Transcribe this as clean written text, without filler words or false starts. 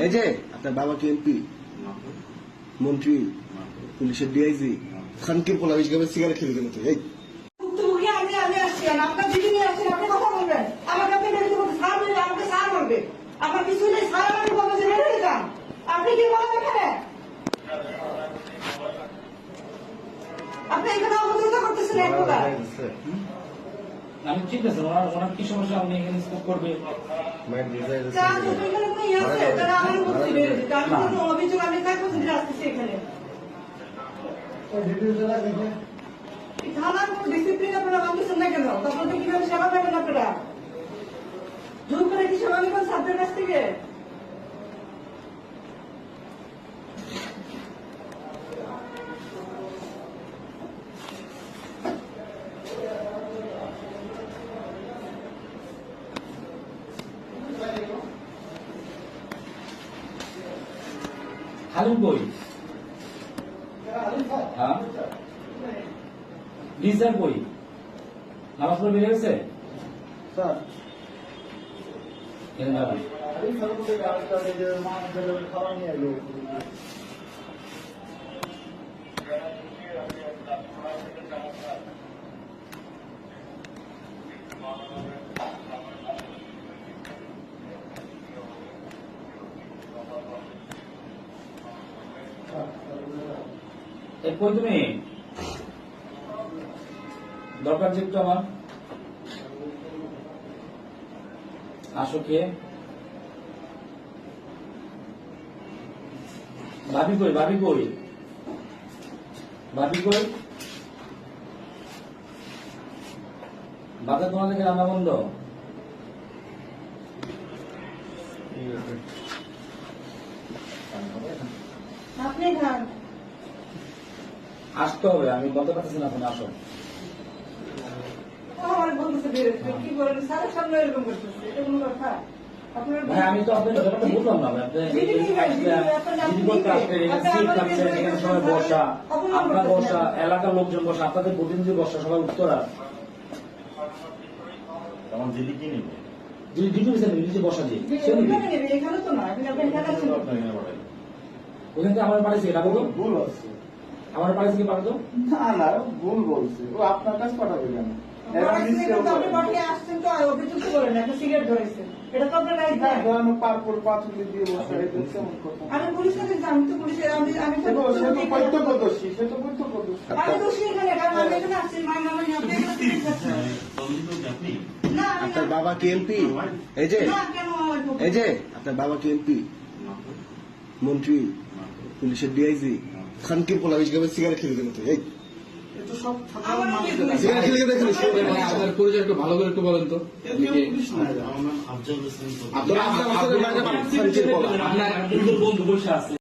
এই যে আপনার বাবা কি এমপি, মন্ত্রী, পুলিশের ডিআইজি, খানকির পোলা বিশগামের সিগারেট খেলে গেল তো এই ভুক্তভোগী আমি আসছি, আপনার দিদি নিয়ে আসছেন, আপনি কথা বলবেন, আমাকে আপনি বেরোতে বলতে সার বলবেন, আমাকে সার বলবে, আমার কিছু নেই, সার আমাকে বলবে যে বেরোতে যান, আপনি কি বলেন এখানে? আপনি এখানে অভদ্রতা করতেছেন এক প্রকার। আমি ঠিক আছে, ওনার কি সমস্যা, আপনি এখানে স্কোপ করবে চা যদি এখানে কোনো ইয়ে আছে, তাহলে আমার উপর থেকে বেরোতে, তার মধ্যে তো অভিযোগ আমি কাজ করতে আসতেছি এখানে। থানার কোনো ডিসিপ্লিন আপনারা মানতেছেন না কেন? তখন তো কিভাবে সেবা পাবেন আপনারা? জোর করে কি সেবা নেবেন ছাত্রের কাছ থেকে? হালিম বই হ্যাঁ ডিজার বই নামাজ পড়ে বেরিয়ে গেছে এখানে যাবেন। এরপর তুমি দরকার যে একটু আমার আসো কে ভাবি কই ভাবি কই ভাবি কই বাজার তোমার থেকে রান্না বন্ধ আপনি খান। আসতে হবে আমি বলতে পারতেছি না, তুমি আসো। আমার বলতেছে বেরোতে, কি বলেন স্যারের সামনে এরকম করতেছে, এটা কোনো কথা? আপনার ভাই আমি তো আপনার ব্যাপারটা বুঝলাম না, আপনি দিদি বলতে আসলেন, এখানে সিট থাকছেন, এখানে সবাই বসা, আপনার বসা, এলাকার লোকজন বসা, আপনাদের প্রতিনিধি বসা, সবাই উত্তরা আমার দিদি কি নেবে? যদি ডিউটি দিচ্ছেন নিজে বসা দিয়ে সে নিবে। এখানে তো না, আপনি এখানে আছেন। ওখান থেকে আমার পাঠাইছে এটা বলো, ভুল আছে। আমার পাঠাইছে কি পাঠাতো না না ভুল বলছে, ও আপনার কাছে পাঠাবে কেন? আপনি বটে আসছেন তো অভিযোগ করেন, আপনি সিগারেট ধরেছেন, এটা তো আপনার রাইট না। পারপুর পাথুলি দিয়ে বসে এটা কেমন কথা? আমি পুলিশকে দিচ্ছি, আমি তো পুলিশের আমি সে তো প্রত্যক্ষদর্শী, সে তো প্রত্যক্ষদর্শী। আমি দোষী এখানে, কারণ আমি এখানে আসছি, মাই নামে আপনি এখানে পুলিশ আছেন। না আমি আপনার বাবা কি এমপি, এই যে না কেন আমার পক্ষে? এই যে আপনার বাবা কি এমপি, মন্ত্রী, পুলিশের ডিআইজি, খানকির পোলা বিশগামের সিগারেট খেলে গেল তো এই এটা সব আমার সিগারেট খেলে গেলে আপনার পরিচয় একটু ভালো করে একটু বলেন তো। আমার নাম আফজাল হোসেন। আপনার আপনার বন্ধু বসে আছে।